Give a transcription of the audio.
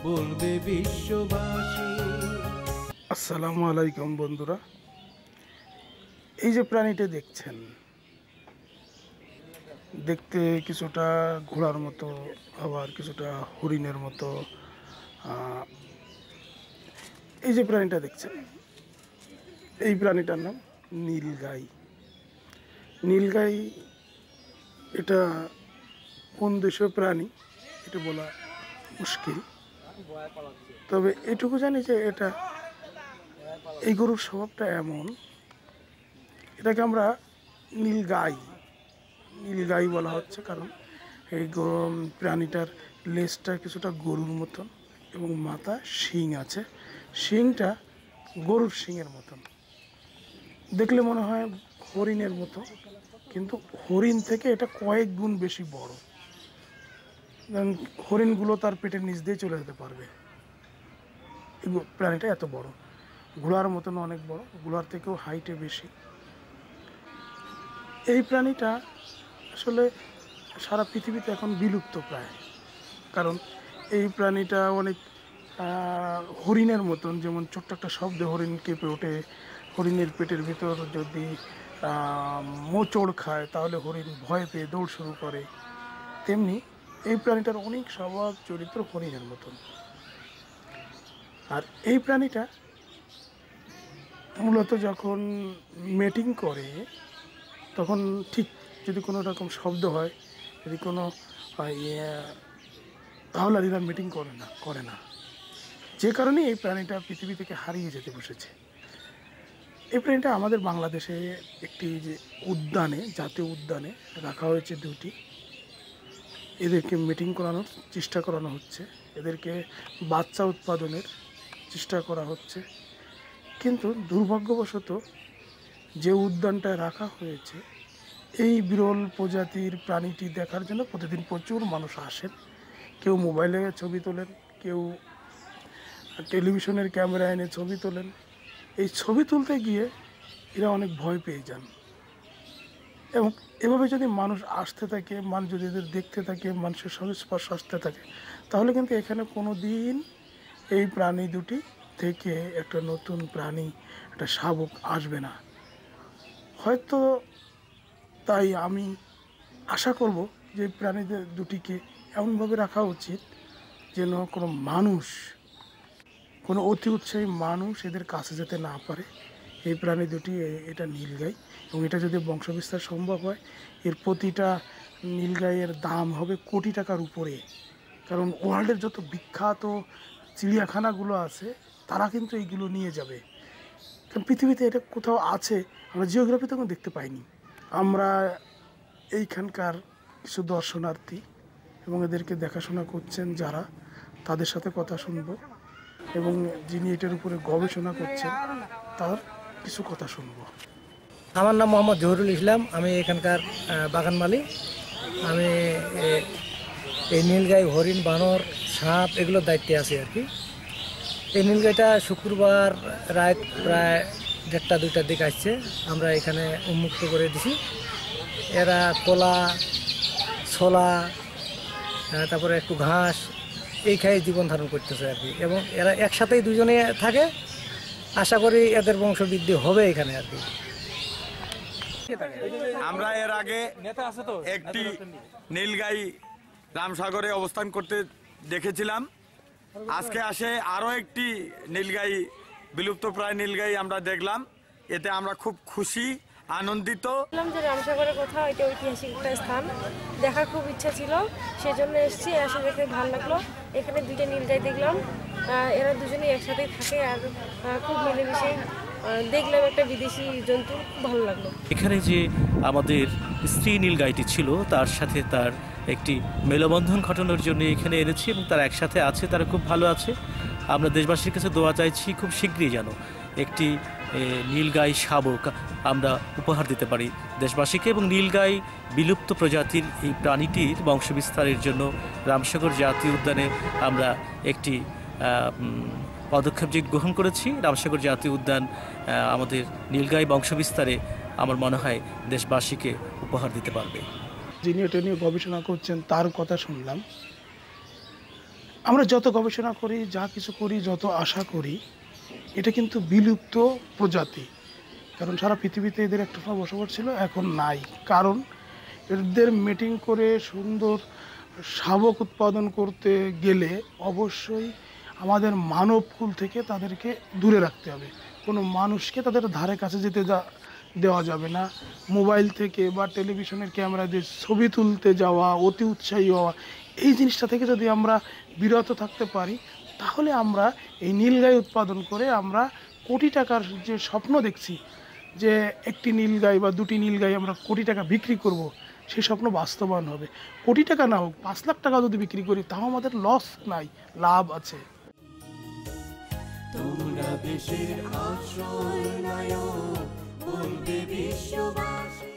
বলবে বিশ্ববাসী। আসসালামু আলাইকুম বন্ধুরা, এই যে প্রাণীটা দেখছেন, দেখতে কিছুটা ঘোড়ার মতো, আবার কিছুটা হরিণের মতো। এই যে প্রাণীটা দেখছেন, এই প্রাণীটার নাম নীলগাই। নীলগাই এটা কোন দেশীয় প্রাণী এটা বলা মুশকিল, তবে এটুকু জানি যে এটা এই গরুর স্বভাবটা এমন, এটাকে আমরা নীলগাই বলা হচ্ছে, কারণ এই প্রাণীটার লেজটা কিছুটা গরুর মতন এবং মাথা শিং আছে, শিংটা গরুর শিংয়ের মতন, দেখলে মনে হয় হরিণের মতো, কিন্তু হরিণ থেকে এটা কয়েক গুণ বেশি বড়। হরিণগুলো তার পেটের নিচ দিয়ে চলে যেতে পারবে, এই প্রাণীটা এত বড়, ঘোড়ার মতন অনেক বড়, ঘোড়ার থেকেও হাইটে বেশি। এই প্রাণীটা আসলে সারা পৃথিবীতে এখন বিলুপ্ত প্রায়, কারণ এই প্রাণীটা অনেক হরিণের মতন, যেমন ছোট্ট একটা শব্দে হরিণ কেঁপে ওঠে, হরিণের পেটের ভিতর যদি মোচড় খায় তাহলে হরিণ ভয় পেয়ে দৌড় শুরু করে, তেমনি এই প্রাণীটার অনেক স্বভাব চরিত্র হরিণের মতন। আর এই প্রাণীটা মূলত যখন মেটিং করে তখন ঠিক যদি কোনো রকম শব্দ হয়, যদি কোনো তাহলে এরা মিটিং করে না, যে কারণে এই প্রাণীটা পৃথিবী থেকে হারিয়ে যেতে বসেছে। এই প্রাণীটা আমাদের বাংলাদেশে একটি যে উদ্যানে, জাতীয় উদ্যানে রাখা হয়েছে দুটি, এদেরকে মিটিং করানোর চেষ্টা করানো হচ্ছে, এদেরকে বাচ্চা উৎপাদনের চেষ্টা করা হচ্ছে, কিন্তু দুর্ভাগ্যবশত যে উদ্যানটায় রাখা হয়েছে এই বিরল প্রজাতির প্রাণীটি দেখার জন্য প্রতিদিন প্রচুর মানুষ আসেন, কেউ মোবাইলে ছবি তোলেন, কেউ টেলিভিশনের ক্যামেরা এনে ছবি তোলেন। এই ছবি তুলতে গিয়ে এরা অনেক ভয় পেয়ে যান, এবং এভাবে যদি মানুষ আসতে থাকে, মানুষ যদি এদের দেখতে থাকে, মানুষের সংস্পর্শ আসতে থাকে, তাহলে কিন্তু এখানে কোনো দিন এই প্রাণী দুটি থেকে একটা নতুন প্রাণী, একটা শাবক আসবে না হয়তো। তাই আমি আশা করব যে প্রাণীদের দুটিকে এমনভাবে রাখা উচিত যেন কোনো মানুষ, কোনো অতি উৎসাহী মানুষ এদের কাছে যেতে না পারে। এই প্রাণী দুটি, এটা নীলগাই, এবং এটা যদি বংশবিস্তার সম্ভব হয়, এর প্রতিটা নীলগাইয়ের দাম হবে কোটি টাকার উপরে, কারণ ওয়ার্ল্ডের যত বিখ্যাত চিড়িয়াখানাগুলো আছে তারা কিন্তু এইগুলো নিয়ে যাবে, কারণ পৃথিবীতে এটা কোথাও আছে, আমরা জিওগ্রাফিতে কোনো দেখতে পাইনি। আমরা এইখানকার কিছু দর্শনার্থী এবং এদেরকে দেখাশোনা করছেন যারা, তাদের সাথে কথা শুনব, এবং যিনি এটার উপরে গবেষণা করছেন তার কিছু কথা শুনব। আমার নাম মোহাম্মদ জহুরুল ইসলাম, আমি এখানকার বাগান মালিক। আমি এই নীলগাই, হরিণ, বানর, সাপ এগুলোর দায়িত্বে আছি আর কি। এই নীলগাইটা শুক্রবার রাত প্রায় 1টা-2টার দিকে আসছে, আমরা এখানে উন্মুক্ত করে দিছি। এরা কলা, ছোলা, তারপরে একটু ঘাস এই খাই জীবন ধারণ করতেছে আর কি, এবং এরা একসাথেই দুজনে থাকে। আশা করি এদের বংশবৃদ্ধি হবে এখানে আর কি। আমরা এর আগে একটি নীলগাই রামসাগরে অবস্থান করতে দেখেছিলাম, আজকে আসে আরও একটি নীলগাই, বিলুপ্তপ্রায় নীলগাই আমরা দেখলাম, এতে আমরা খুব খুশি, আনন্দিত। যে রামসাগরের কোথাও এটা ঐতিহাসিক একটা স্থান, দেখার খুব ইচ্ছা ছিল, সেজন্য এসেছি। এসে দেখে ভালো লাগলো, এখানে 2টা নীলগাই দেখলাম, এরা দুজনেই একসাথেই থাকে আর খুব মিলেমিশে দেখলাম একটা বিদেশি জন্তু, ভালো লাগলো। এখানে যে আমাদের স্ত্রী নীলগাইটি ছিল তার সাথে তার একটি মেলবন্ধন ঘটানোর জন্য এখানে এনেছি, এবং তারা একসাথে আছে, তারা খুব ভালো আছে। আমরা দেশবাসীর কাছে দোয়া চাইছি খুব শীঘ্রই যেন একটি নীলগাই শাবক আমরা উপহার দিতে পারি দেশবাসীকে, এবং নীলগাই বিলুপ্ত প্রজাতির এই প্রাণীটির বংশবিস্তারের জন্য রামসাগর জাতীয় উদ্যানে আমরা একটি পদক্ষেপ গ্রহণ করেছি। রামসাগর জাতীয় উদ্যান আমাদের নীলগাই বংশবিস্তারে আমার মনে হয় দেশবাসীকে উপহার দিতে পারবে। যিনি এটা নিয়ে গবেষণা করছেন তার কথা শুনলাম, আমরা যত গবেষণা করি, যা কিছু করি, যত আশা করি, এটা কিন্তু বিলুপ্ত প্রজাতি। কারণ সারা পৃথিবীতে এদের একটা সময় বসবাস ছিল, এখন নাই। কারণ এদের মিটিং করে সুন্দর শাবক উৎপাদন করতে গেলে অবশ্যই আমাদের মানবকুল থেকে তাদেরকে দূরে রাখতে হবে। কোনো মানুষকে তাদের ধারে কাছে যেতে দেওয়া যাবে না। মোবাইল থেকে বা টেলিভিশনের ক্যামেরা দিয়ে ছবি তুলতে যাওয়া, অতি উৎসাহী হওয়া, এই জিনিসটা থেকে যদি আমরা বিরত থাকতে পারি, তাহলে আমরা এই নীলগাই উৎপাদন করে আমরা কোটি টাকার যে স্বপ্ন দেখছি, যে একটি নীলগাই বা দুটি নীলগাই আমরা কোটি টাকা বিক্রি করব, সেই স্বপ্ন বাস্তবায়ন হবে। কোটি টাকা না হোক, 5 লাখ টাকা যদি বিক্রি করি, তাও আমাদের লস নাই, লাভ আছে। তোমরা দেশের আশ্রয় নায়ক, বলবে বিশ্ববাসী।